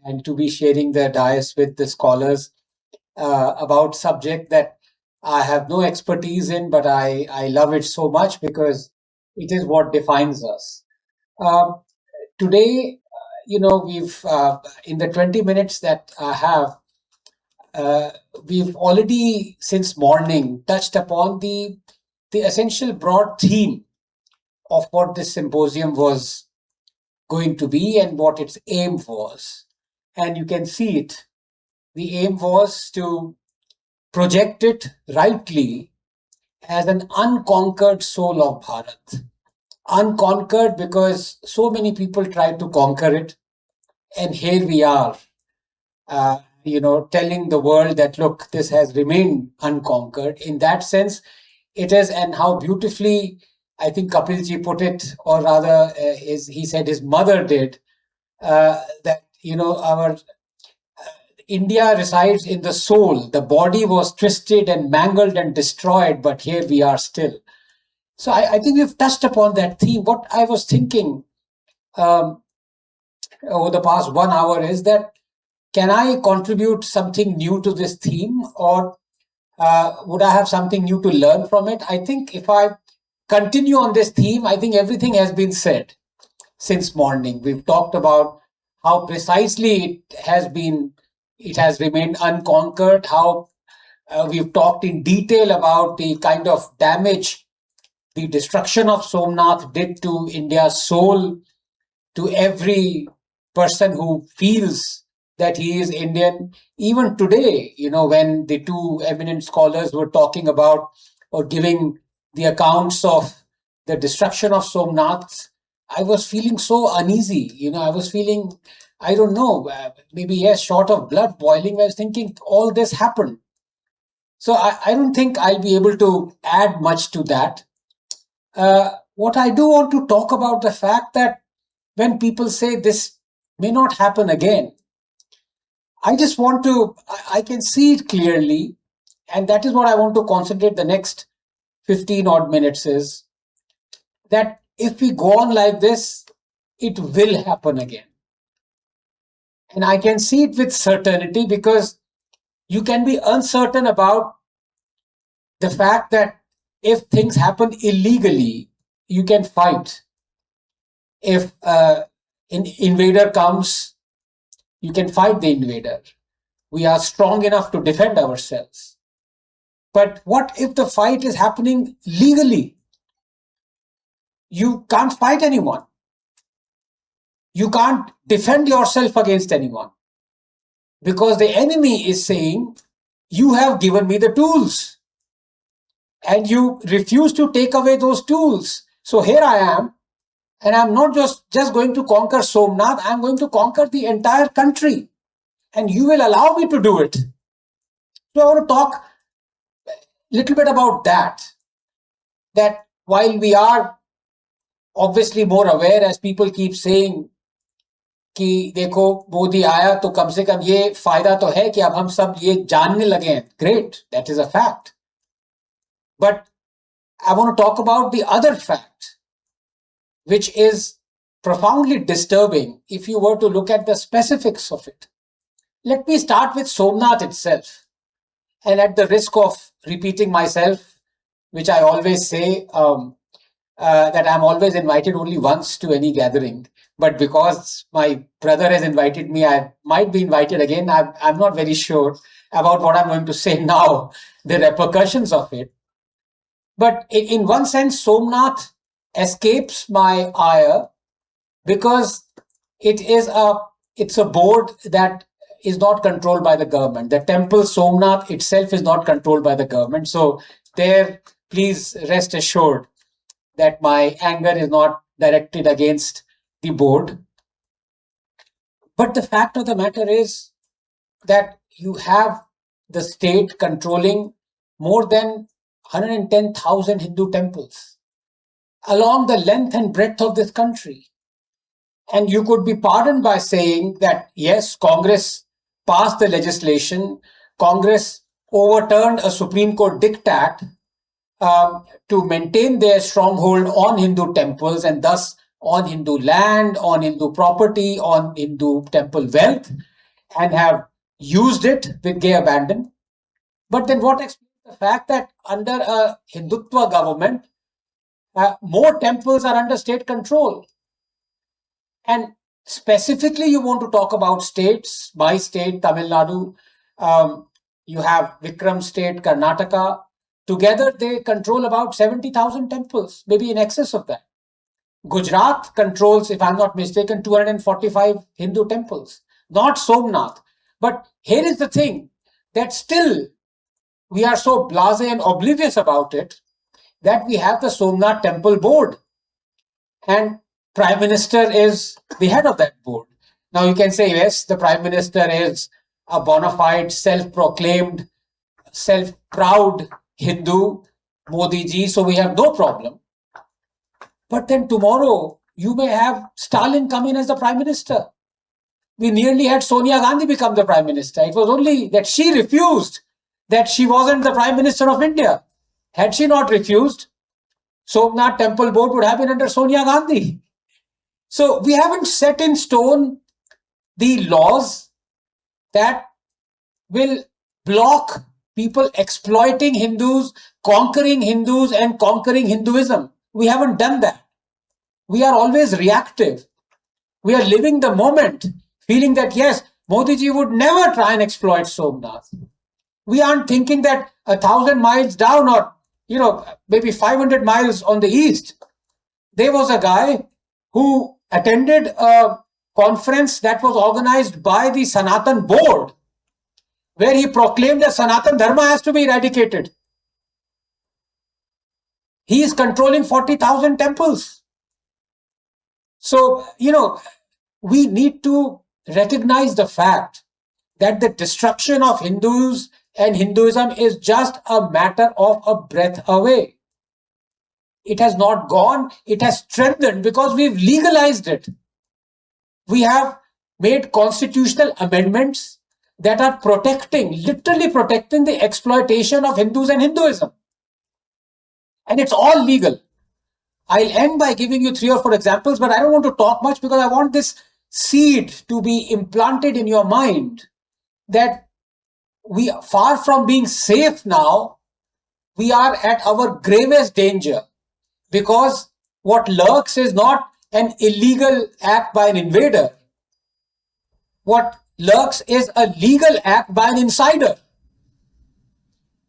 and to be sharing the dais with the scholars about subject that I have no expertise in, but I love it so much because it is what defines us. Uh, Today, we've in the 20 minutes that I have, uh, we've already since morning touched upon the essential broad theme of what this symposium was going to be and what its aim was. And you can see it. The aim was to project it rightly as an unconquered soul of Bharat. Unconquered because so many people tried to conquer it. And here we are, telling the world that, look, this has remained unconquered. In that sense, it is, and how beautifully, I think Kapilji put it, or rather, he said his mother did, that, our India resides in the soul. The body was twisted and mangled and destroyed, but here we are still. So I think we've touched upon that theme. What I was thinking over the past 1 hour is that, can I contribute something new to this theme, or would I have something new to learn from it? I think if I continue on this theme, I think everything has been said since morning. We've talked about how precisely it has remained unconquered, how we've talked in detail about the kind of damage the destruction of Somnath did to India's soul, to every person who feels that he is Indian. Even today, when the two eminent scholars were talking about or giving the accounts of the destruction of Somnath, I was feeling so uneasy. I was feeling, I don't know, maybe, yes, short of blood boiling. I was thinking all this happened. So I don't think I'll be able to add much to that. What I do want to talk about the fact that when people say this may not happen again, I just want to, I can see it clearly, and that is what I want to concentrate the next 15 odd minutes is that if we go on like this, it will happen again. And I can see it with certainty because you can be uncertain about the fact that if things happen illegally, you can fight. If an invader comes, you can fight the invader. We are strong enough to defend ourselves. But what if the fight is happening legally? You can't fight anyone. You can't defend yourself against anyone. Because the enemy is saying, you have given me the tools. And you refuse to take away those tools. So here I am, and I'm not just going to conquer Somnath, I'm going to conquer the entire country. And you will allow me to do it. So I want to talk a little bit about that. That while we are obviously more aware, as people keep saying, कि देखो मोदी आया तो कम से कम ये फायदा तो है कि अब हम सब ये जानने लगे हैं. Great, that is a fact. But I want to talk about the other fact, which is profoundly disturbing if you were to look at the specifics of it. Let me start with Somnath itself. And at the risk of repeating myself, which I always say, that I'm always invited only once to any gathering. But because my brother has invited me, I might be invited again. I'm not very sure about what I'm going to say now, the repercussions of it. But in one sense, Somnath escapes my ire because it's a board that is not controlled by the government. The temple Somnath itself is not controlled by the government. So there, please rest assured that my anger is not directed against the board. But the fact of the matter is that you have the state controlling more than 110,000 Hindu temples along the length and breadth of this country. And you could be pardoned by saying that, yes, Congress passed the legislation, Congress overturned a Supreme Court diktat to maintain their stronghold on Hindu temples and thus on Hindu land, on Hindu property, on Hindu temple wealth. and have used it with gay abandon. But then what explains the fact that under a Hindutva government, more temples are under state control? And specifically, you want to talk about states, my state, Tamil Nadu, you have Vikram state, Karnataka. Together, they control about 70,000 temples, maybe in excess of that. Gujarat controls, if I'm not mistaken, 245 Hindu temples, not Somnath. But here is the thing, that still we are so blasé and oblivious about it that we have the Somnath Temple Board, and Prime Minister is the head of that board. Now you can say, yes, the Prime Minister is a bona fide, self-proclaimed, self-proud Hindu, Modi ji, so we have no problem. But then tomorrow, you may have Stalin come in as the Prime Minister. We nearly had Sonia Gandhi become the Prime Minister. It was only that she refused, that she wasn't the Prime Minister of India. Had she not refused, Somnath Temple Board would have been under Sonia Gandhi. So we haven't set in stone the laws that will block people exploiting Hindus, conquering Hindus and conquering Hinduism. We haven't done that. We are always reactive. We are living the moment, feeling that yes, Modi ji would never try and exploit Somnath. We aren't thinking that 1,000 miles down or maybe 500 miles on the east, there was a guy who attended a conference that was organized by the Sanatan board, where he proclaimed that Sanatan Dharma has to be eradicated. He is controlling 40,000 temples. So, we need to recognize the fact that the destruction of Hindus and Hinduism is just a matter of a breath away. It has not gone, it has strengthened because we've legalized it. We have made constitutional amendments that are literally protecting the exploitation of Hindus and Hinduism. And it's all legal. I'll end by giving you 3 or 4 examples, but I don't want to talk much because I want this seed to be implanted in your mind that we, far from being safe now, we are at our gravest danger, because what lurks is not an illegal act by an invader. What lurks is a legal act by an insider.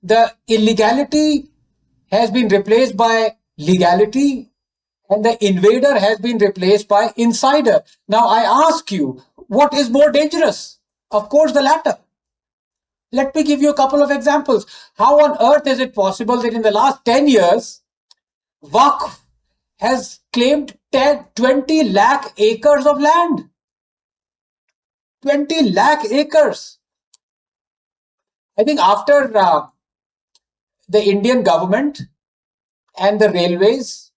The illegality has been replaced by legality, and the invader has been replaced by insider. Now I ask you, what is more dangerous? Of course, the latter. Let me give you a couple of examples. How on earth is it possible that in the last 10 years, Waqf has claimed 20 lakh acres of land? 20 lakh acres. I think after the Indian government and the railways,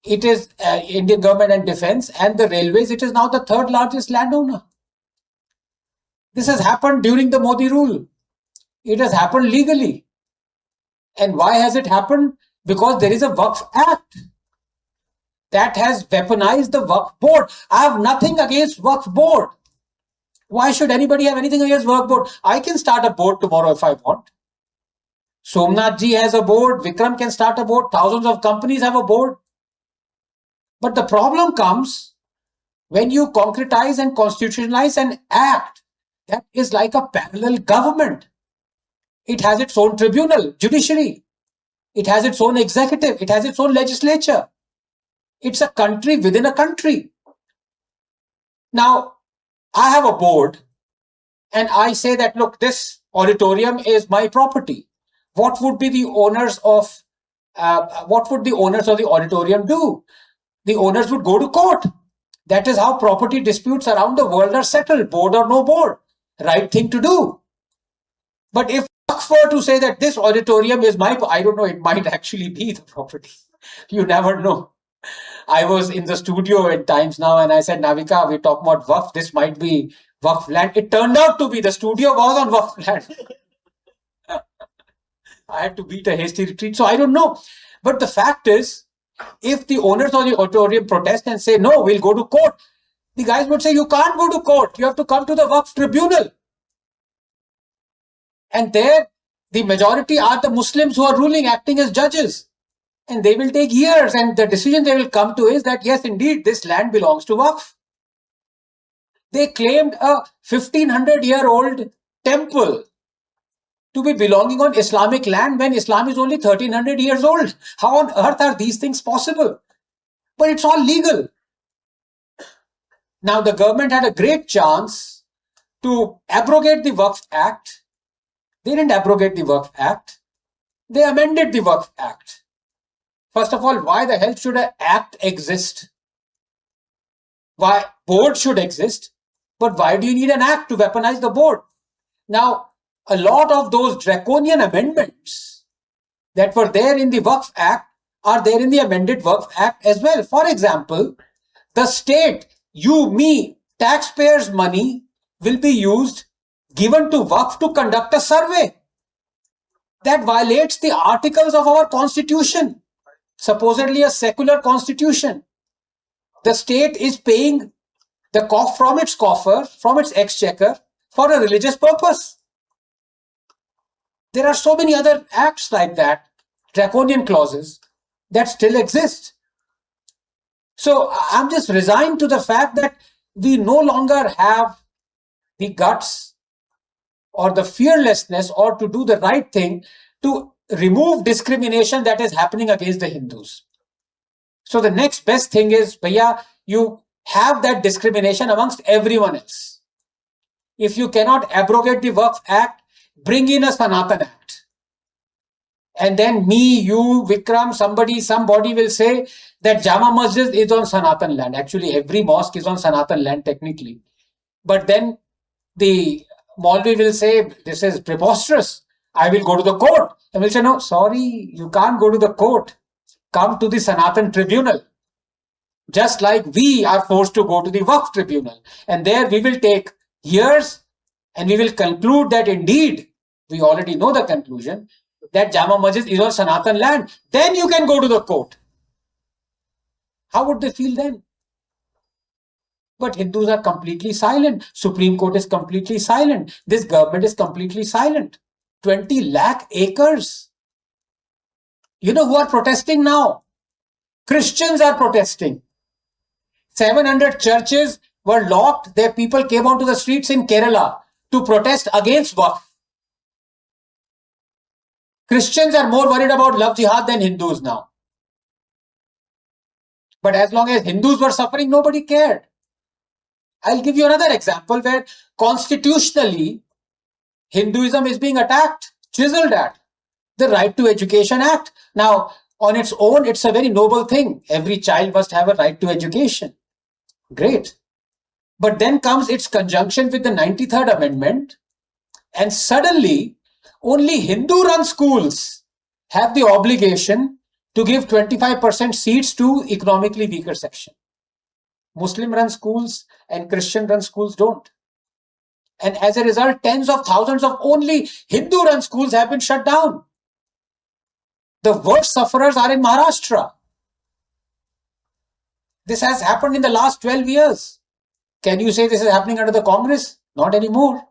it is Indian government and defense and the railways, it is now the 3rd largest landowner. This has happened during the Modi rule. It has happened legally. And why has it happened? Because there is a Waqf Act that has weaponized the Waqf Board. I have nothing against Waqf Board. Why should anybody have anything against Waqf Board? I can start a board tomorrow if I want. Somnath ji has a board. Vikram can start a board. Thousands of companies have a board. But the problem comes when you concretize and constitutionalize an act that is like a parallel government. It has its own tribunal, judiciary. It has its own executive. It has its own legislature. It's a country within a country. Now, I have a board and I say that, look, this auditorium is my property. What would be the owners of the auditorium do? The owners would go to court. That is how property disputes around the world are settled, board or no board. Right thing to do. But if Waqf were to say that this auditorium is I don't know, it might actually be the property. You never know. I was in the studio at Times Now and I said, Navika, we talk about Waqf, this might be Waqf land. It turned out to be, the studio was on Waqf land. I had to beat a hasty retreat. So I don't know. But the fact is, if the owners of the auditorium protest and say, no, we'll go to court, The guys would say, you can't go to court. You have to come to the Waqf tribunal. And there, the majority are the Muslims who are ruling, acting as judges. And they will take years. And the decision they will come to is that, yes, indeed, this land belongs to Waqf. They claimed a 1500-year-old temple to be belonging on Islamic land when Islam is only 1300 years old. How on earth are these things possible? But it's all legal. Now, the government had a great chance to abrogate the Waqf Act. They didn't abrogate the Waqf Act. They amended the Waqf Act. First of all, why the hell should an act exist? Why board should exist? But why do you need an act to weaponize the board? Now, a lot of those draconian amendments that were there in the Waqf Act are there in the amended Waqf Act as well. For example, the state, you, me, taxpayers' money will be used, given to Waqf to conduct a survey. That violates the articles of our constitution, supposedly a secular constitution. The state is paying from its coffer, from its exchequer, for a religious purpose. There are so many other acts like that, draconian clauses, that still exist. So I'm just resigned to the fact that we no longer have the guts or the fearlessness or to do the right thing to remove discrimination that is happening against the Hindus. So the next best thing is, bhaiya, you have that discrimination amongst everyone else. If you cannot abrogate the Waqf Act, bring in a Sanatan Act. And then me, you, Vikram, somebody will say that Jama Masjid is on Sanatan land. Actually, every mosque is on Sanatan land technically. But then the Maulvi will say, this is preposterous. I will go to the court. And we'll say, no, sorry, you can't go to the court. Come to the Sanatan tribunal. Just like we are forced to go to the Waqf tribunal. And there we will take years and we will conclude that indeed, we already know the conclusion, that Jama Masjid is on Sanatan land. Then you can go to the court. How would they feel then? But Hindus are completely silent. Supreme Court is completely silent. This government is completely silent. 20 lakh acres. You know who are protesting now? Christians are protesting. 700 churches were locked. Their people came onto the streets in Kerala to protest against Waqf. Christians are more worried about love jihad than Hindus now. But as long as Hindus were suffering, nobody cared. I'll give you another example where constitutionally Hinduism is being attacked, chiseled at. The Right to Education Act. Now, on its own, it's a very noble thing. Every child must have a right to education. Great. But then comes its conjunction with the 93rd Amendment, and suddenly only Hindu-run schools have the obligation to give 25% seats to economically weaker section. Muslim-run schools and Christian-run schools don't. And as a result, tens of thousands of only Hindu-run schools have been shut down. The worst sufferers are in Maharashtra. This has happened in the last 12 years. Can you say this is happening under the Congress? Not anymore.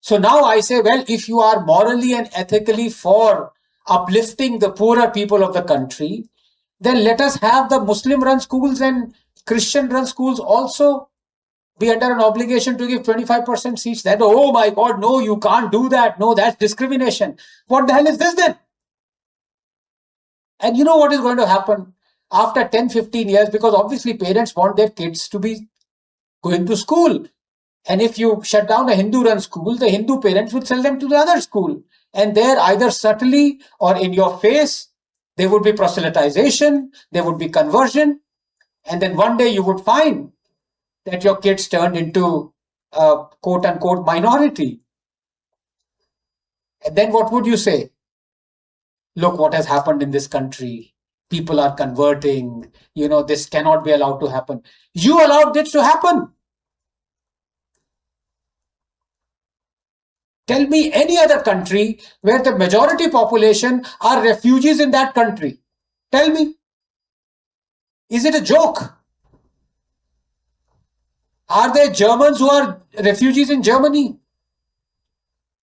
So now I say, well, if you are morally and ethically for uplifting the poorer people of the country, then let us have the Muslim-run schools and Christian-run schools also be under an obligation to give 25% seats. That, oh my God, no, you can't do that. No, that's discrimination. What the hell is this then? And you know what is going to happen after 10, 15 years? Because obviously parents want their kids to be going to school. And if you shut down a Hindu-run school, the Hindu parents would send them to the other school. And there, either subtly or in your face, there would be proselytization, there would be conversion. And then one day you would find that your kids turned into a quote-unquote minority. And then what would you say? Look what has happened in this country. People are converting. You know, this cannot be allowed to happen. You allowed this to happen. Tell me any other country where the majority population are refugees in that country. Tell me. Is it a joke? Are there Germans who are refugees in Germany?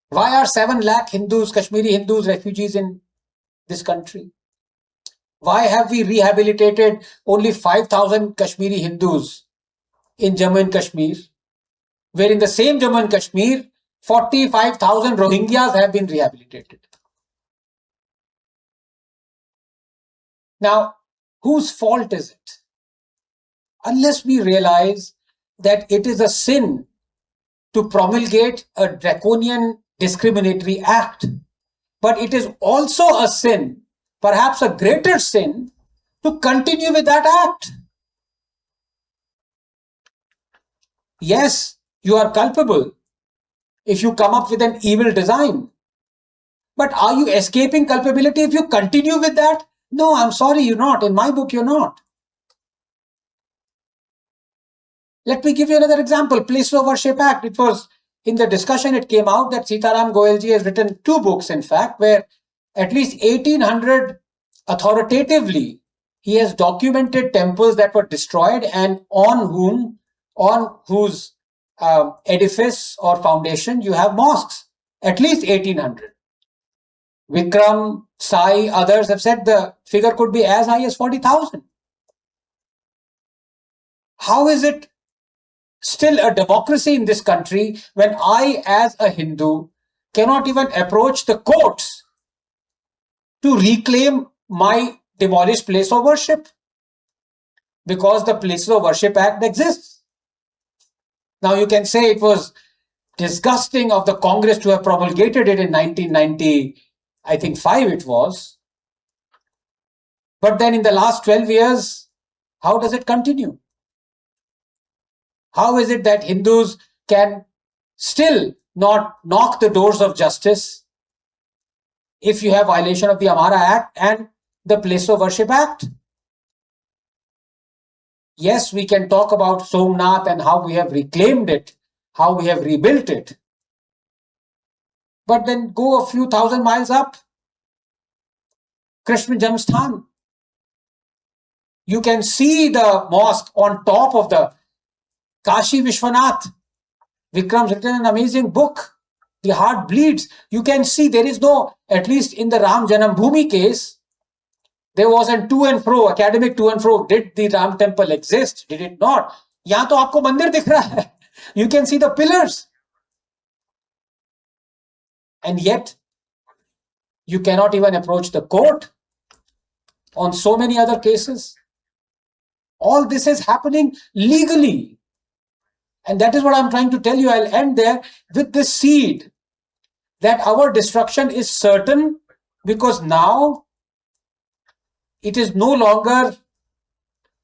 Why are 7 lakh Hindus, Kashmiri Hindus, refugees in this country? Why have we rehabilitated only 5,000 Kashmiri Hindus in Jammu and Kashmir, where in the same Jammu and Kashmir, 45,000 Rohingyas have been rehabilitated? Now, whose fault is it? Unless we realize that it is a sin to promulgate a draconian discriminatory act, but it is also a sin, perhaps a greater sin, to continue with that act. Yes, you are culpable if you come up with an evil design. But are you escaping culpability if you continue with that? No, I'm sorry, you're not. In my book, you're not. Let me give you another example. Place of Worship Act. It was in the discussion, it came out that Sitaram Goelji has written 2 books, in fact, where at least 1800 authoritatively he has documented temples that were destroyed and on whose edifice or foundation you have mosques. At least 1800. Vikram, Sai, others have said the figure could be as high as 40,000. How is it still a democracy in this country when I, as a Hindu, cannot even approach the courts to reclaim my demolished place of worship? Because the Places of Worship Act exists. Now you can say it was disgusting of the Congress to have promulgated it in 1990, I think 5 it was. But then in the last 12 years, how does it continue? How is it that Hindus can still not knock the doors of justice if you have violation of the Amara Act and the Place of Worship Act? Yes, we can talk about Somnath and how we have reclaimed it, how we have rebuilt it. But then go a few thousand miles up, Krishna Janmasthan. You can see the mosque on top of the Kashi Vishwanath. Vikram's written an amazing book. The heart bleeds. You can see there is no, at least in the Ram Janambhumi case, there was a to and fro, academic to and fro. Did the Ram temple exist? Did it not? यहाँ तो आपको मंदिर दिख रहा है. You can see the pillars. And yet, you cannot even approach the court on so many other cases. All this is happening legally. And that is what I'm trying to tell you. I'll end there with this seed that our destruction is certain, because now it is no longer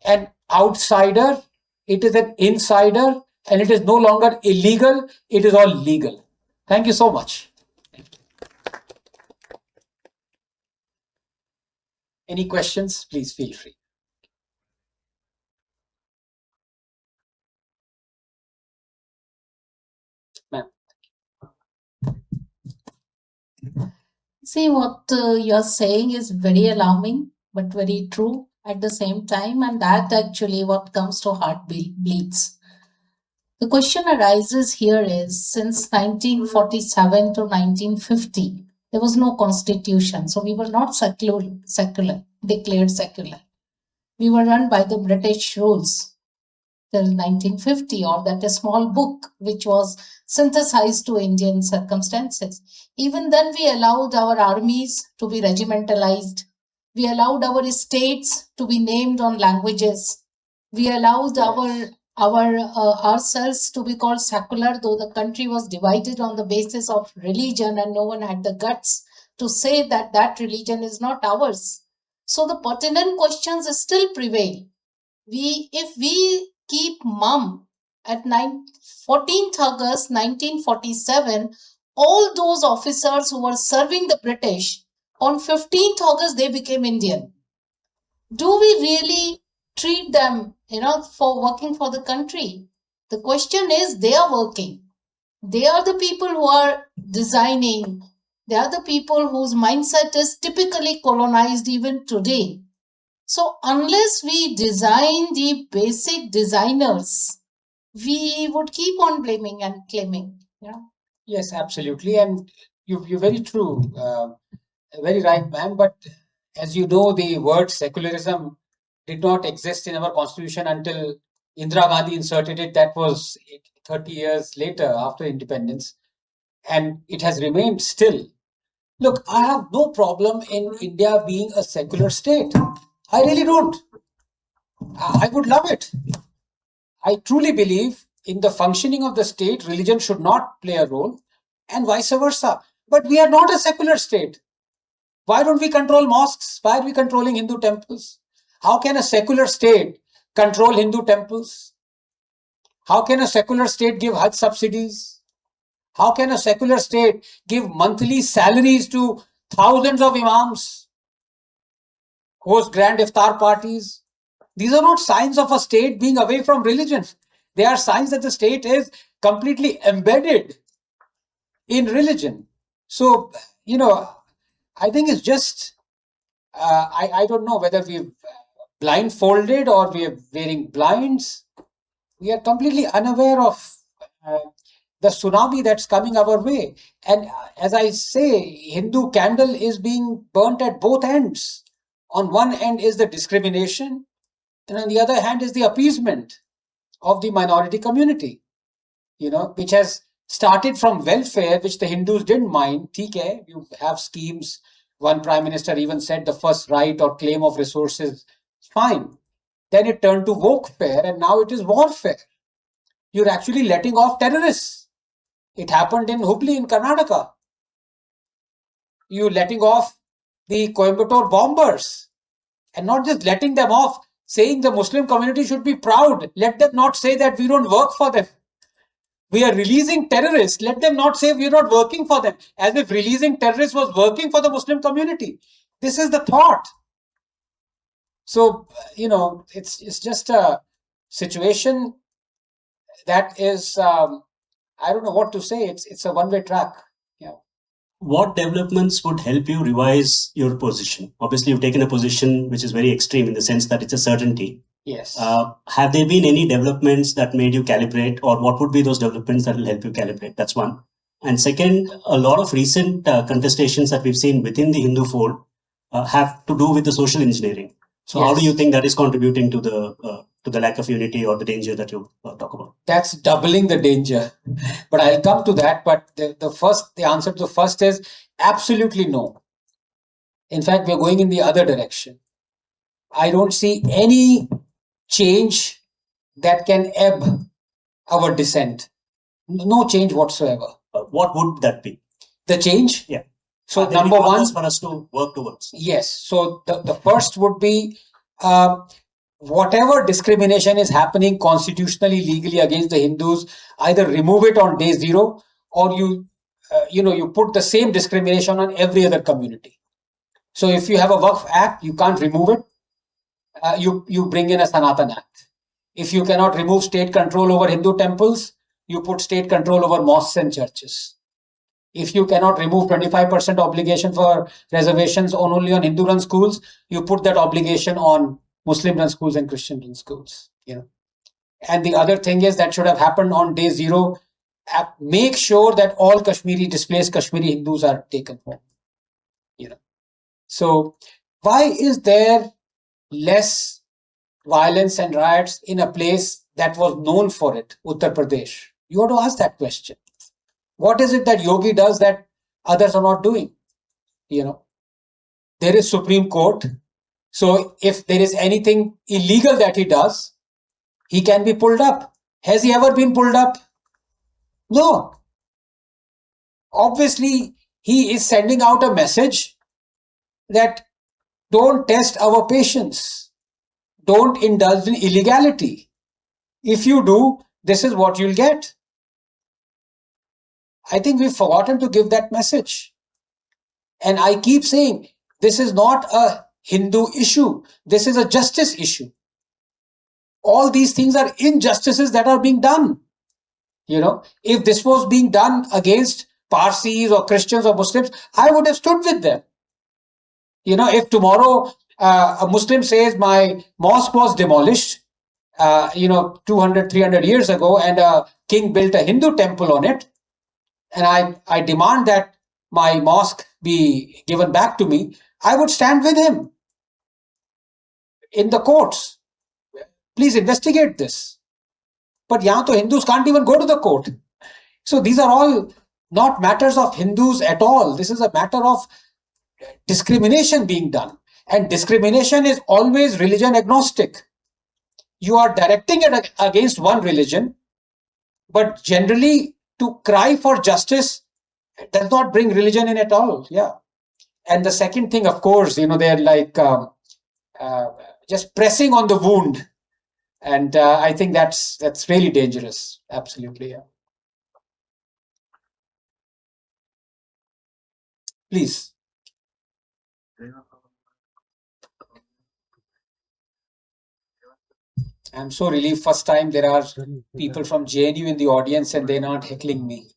an outsider, it is an insider, and it is no longer illegal, it is all legal. Thank you so much. Any questions? Please feel free. Ma'am. See, what you're saying is very alarming, but very true at the same time, and that actually what comes to heartbleeds. The question arises here is, since 1947 to 1950, there was no constitution, so we were not secular, declared secular. We were run by the British rules till 1950, or that a small book which was synthesized to Indian circumstances. Even then, we allowed our armies to be regimentalized. We allowed our states to be named on languages. We allowed ourselves to be called secular, though the country was divided on the basis of religion, and no one had the guts to say that that religion is not ours. So the pertinent questions still prevail. If we keep mum at 14th August 1947, all those officers who were serving the British, on 15th August they became Indian. Do we really treat them, for working for the country? The question is, they are working. They are the people who are designing. They are the people whose mindset is typically colonized even today. So unless we design the basic designers we would keep on blaming and claiming. Yeah. Yes, absolutely. And you're very true. Very right, ma'am. But as you know, the word secularism did not exist in our constitution until Indira Gandhi inserted it. That was 30 years later after independence. And it has remained still. Look, I have no problem in India being a secular state. I really don't. I would love it. I truly believe in the functioning of the state, religion should not play a role, and vice versa. But we are not a secular state. Why don't we control mosques? Why are we controlling Hindu temples? How can a secular state control Hindu temples? How can a secular state give Hajj subsidies? How can a secular state give monthly salaries to thousands of imams, host grand iftar parties? These are not signs of a state being away from religion. They are signs that the state is completely embedded in religion. So, I think it's just, I don't know whether we've blindfolded or we're wearing blinds. We are completely unaware of the tsunami that's coming our way. And as I say, Hindu candle is being burnt at both ends. On one end is the discrimination, and on the other hand is the appeasement of the minority community, which has started from welfare, which the Hindus didn't mind. Okay, you have schemes. One prime minister even said the first right or claim of resources, fine. Then it turned to warfare, and now it is warfare. You're actually letting off terrorists. It happened in Hubli in Karnataka. You're letting off the Coimbatore bombers, and not just letting them off, saying the Muslim community should be proud. Let them not say that we don't work for them. We are releasing terrorists. Let them not say we're not working for them, as if releasing terrorists was working for the Muslim community. This is the thought. So, it's just a situation that is, I don't know what to say. It's a one-way track. Yeah. What developments would help you revise your position? Obviously, you've taken a position which is very extreme in the sense that it's a certainty. Yes. Have there been any developments that made you calibrate, or what would be those developments that will help you calibrate? That's one. And second, a lot of recent contestations that we've seen within the Hindu fold have to do with the social engineering. So Yes. how do you think that is contributing to the lack of unity or the danger that you talk about? That's doubling the danger. But I'll come to that. But the answer to the first is absolutely no. In fact, we're going in the other direction. I don't see any change that can ebb our descent. No change whatsoever. What would that be? The change? Yeah. So Are there number any one, markers for us to work towards? yes. So the first would be whatever discrimination is happening constitutionally, legally against the Hindus, either remove it on day zero, or you put the same discrimination on every other community. So if you have a Waqf Act, you can't remove it. You bring in a Sanatan Act. If you cannot remove state control over Hindu temples, you put state control over mosques and churches. If you cannot remove 25% obligation for reservations only on Hindu-run schools, you put that obligation on Muslim-run schools and Christian-run schools. And the other thing is that should have happened on day zero. Make sure that all displaced Kashmiri Hindus are taken home. So why is there less violence and riots in a place that was known for it, Uttar Pradesh? You have to ask that question. What is it that Yogi does that others are not doing? There is Supreme Court. So if there is anything illegal that he does, he can be pulled up. Has he ever been pulled up? No. Obviously, he is sending out a message that don't test our patience. Don't indulge in illegality. If you do, this is what you'll get. I think we've forgotten to give that message. And I keep saying, this is not a Hindu issue. This is a justice issue. All these things are injustices that are being done. If this was being done against Parsis or Christians or Muslims, I would have stood with them. If tomorrow a Muslim says my mosque was demolished 200, 300 years ago, and a king built a Hindu temple on it, and I demand that my mosque be given back to me, I would stand with him in the courts. Please investigate this. But yahan to Hindus can't even go to the court. So these are all not matters of Hindus at all. This is a matter of discrimination being done. And discrimination is always religion agnostic. You are directing it against one religion, but generally to cry for justice does not bring religion in at all. Yeah. And the second thing, of course, they're like just pressing on the wound. And I think that's really dangerous. Absolutely. Yeah. Please. I'm so relieved. First time there are people from JNU in the audience and they're not heckling me.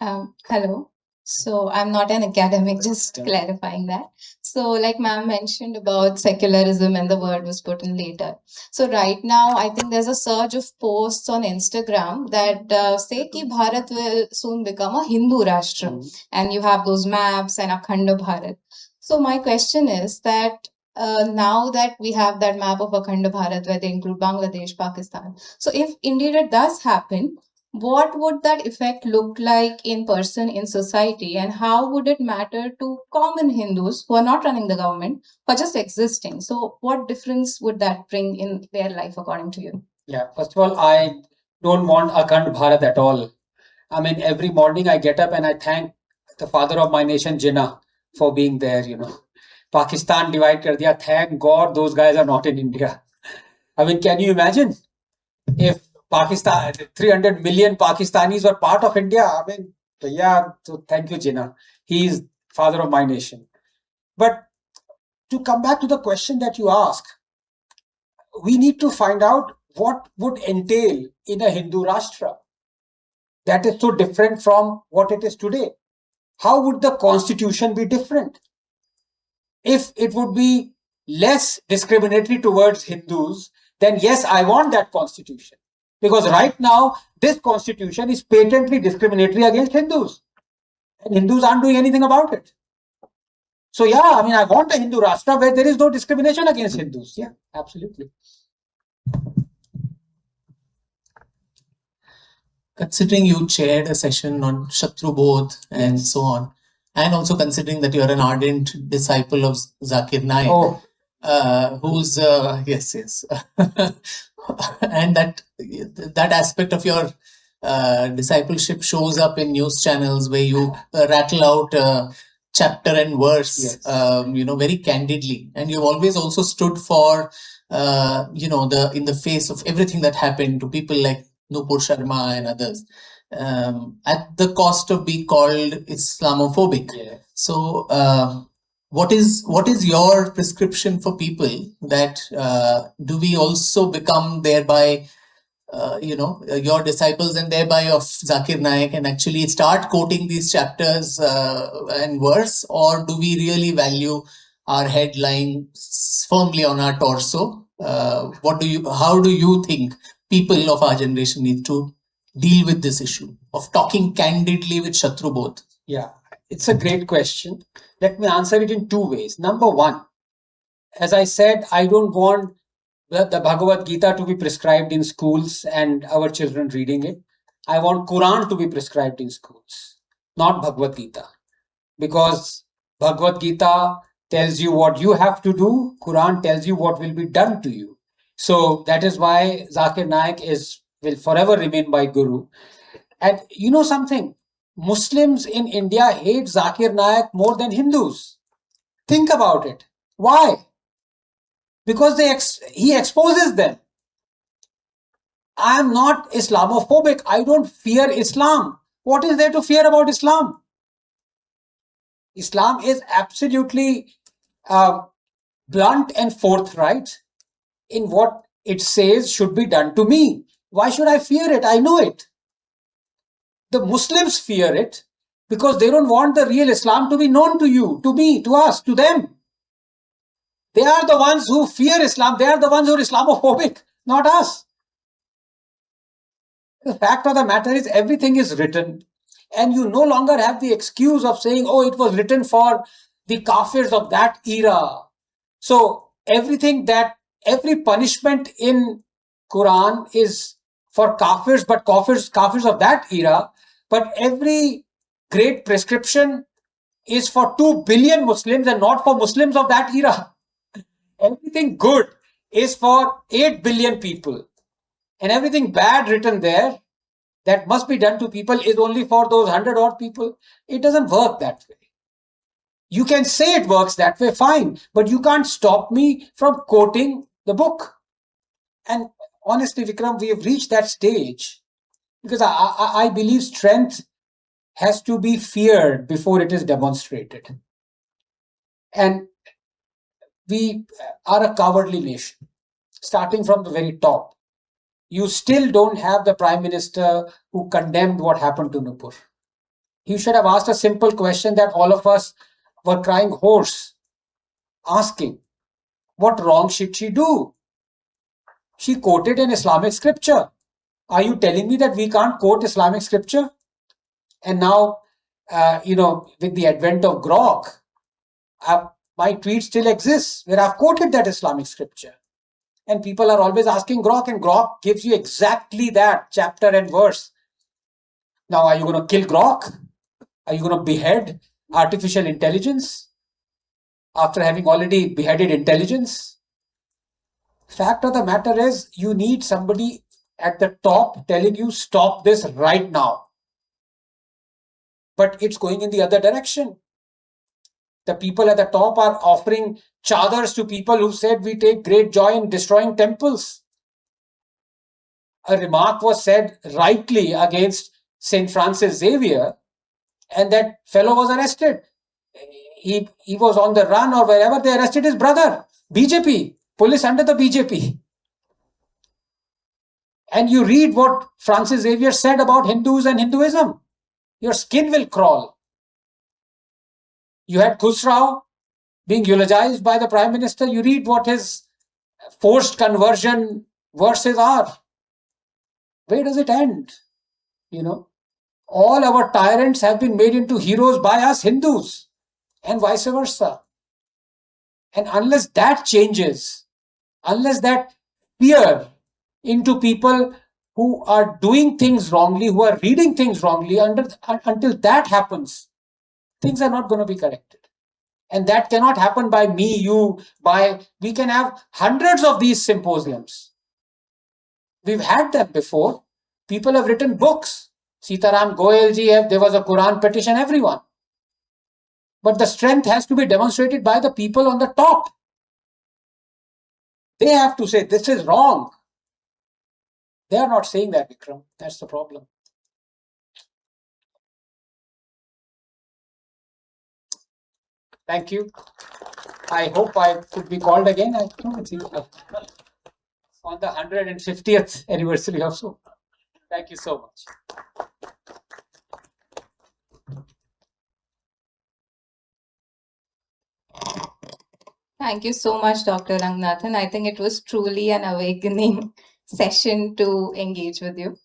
Hello. So I'm not an academic, just clarifying that. So like ma'am mentioned about secularism and the word was put in later. So right now, I think there's a surge of posts on Instagram that say ki Bharat will soon become a Hindu Rashtra. And you have those maps and Akhand Bharat. So my question is that now that we have that map of Akhand Bharat where they include Bangladesh, Pakistan. So if indeed it does happen, what would that effect look like in person in society, and how would it matter to common Hindus who are not running the government but just existing? So what difference would that bring in their life according to you? Yeah, first of all, I don't want Akhand Bharat at all. I mean, every morning I get up and I thank the father of my nation, Jinnah, for being there, Pakistan divide kar diya. Thank God those guys are not in India. I mean, can you imagine if Pakistan, 300 million Pakistanis were part of India? I mean, so thank you, Jinnah. He is father of my nation. But to come back to the question that you asked, we need to find out what would entail in a Hindu Rashtra that is so different from what it is today. How would the constitution be different? If it would be less discriminatory towards Hindus, then yes, I want that constitution. Because right now, this constitution is patently discriminatory against Hindus. And Hindus aren't doing anything about it. So yeah, I mean, I want a Hindu Rashtra where there is no discrimination against Hindus. Yeah, absolutely. Considering you chaired a session on Shatrubodh and so on, and also considering that you're an ardent disciple of Zakir Naik, who's yes, and that aspect of your discipleship shows up in news channels where you rattle out chapter and verse, very candidly, and you've always also stood for in the face of everything that happened to people like Nupur, Sharma, and others, at the cost of being called Islamophobic. Yeah. So, what is your prescription for people that do we also become thereby, your disciples and thereby of Zakir Naik, and actually start quoting these chapters and verse, or do we really value our head lying firmly on our torso? How do you think people of our generation need to deal with this issue of talking candidly with Shatrubodh? Yeah, it's a great question. Let me answer it in two ways. Number one, as I said, I don't want the Bhagavad Gita to be prescribed in schools and our children reading it. I want Quran to be prescribed in schools, not Bhagavad Gita. Because Bhagavad Gita tells you what you have to do, Quran tells you what will be done to you. So that is why Zakir Naik will forever remain my guru. And you know something? Muslims in India hate Zakir Naik more than Hindus. Think about it. Why? Because he exposes them. I am not Islamophobic. I don't fear Islam. What is there to fear about Islam? Islam is absolutely blunt and forthright in what it says should be done to me. Why should I fear it? I know it. The Muslims fear it because they don't want the real Islam to be known to you, to me, to us, to them. They are the ones who fear Islam. They are the ones who are Islamophobic, not us. The fact of the matter is everything is written, and you no longer have the excuse of saying, oh, it was written for the kafirs of that era. So every punishment in Quran is for kafirs, but kafirs of that era. But every great prescription is for 2 billion Muslims and not for Muslims of that era. Everything good is for 8 billion people. And everything bad written there that must be done to people is only for those 100 odd people. It doesn't work that way. You can say it works that way, fine, but you can't stop me from quoting the book. And honestly, Vikram, we have reached that stage because I believe strength has to be feared before it is demonstrated. And we are a cowardly nation, starting from the very top. You still don't have the Prime Minister who condemned what happened to Nupur. He should have asked a simple question that all of us were crying hoarse, asking, what wrong should she do? She quoted an Islamic scripture. Are you telling me that we can't quote Islamic scripture? And now, with the advent of Grok, my tweet still exists where I've quoted that Islamic scripture. And people are always asking Grok, and Grok gives you exactly that chapter and verse. Now, are you going to kill Grok? Are you going to behead artificial intelligence after having already beheaded intelligence? Fact of the matter is, you need somebody at the top telling you, stop this right now. But it's going in the other direction. The people at the top are offering chadars to people who said we take great joy in destroying temples. A remark was said rightly against St. Francis Xavier, and that fellow was arrested. He was on the run or wherever. They arrested his brother. BJP, police under the BJP. And you read what Francis Xavier said about Hindus and Hinduism. Your skin will crawl. You had Khusrau being eulogized by the Prime Minister. You read what his forced conversion verses are. Where does it end? All our tyrants have been made into heroes by us Hindus, and vice versa. And unless that changes, unless that fear into people who are doing things wrongly, who are reading things wrongly, until that happens, things are not going to be corrected. And that cannot happen by me, you, we can have hundreds of these symposiums. We've had them before. People have written books. Sitaram Goyalji, there was a Quran petition, everyone. But the strength has to be demonstrated by the people on the top. They have to say, this is wrong. They are not saying that, Vikram. That's the problem. Thank you. I hope I could be called again. I don't think on the 150th anniversary or so. Thank you so much. Thank you so much, Dr. Ranganathan. I think it was truly an awakening session to engage with you.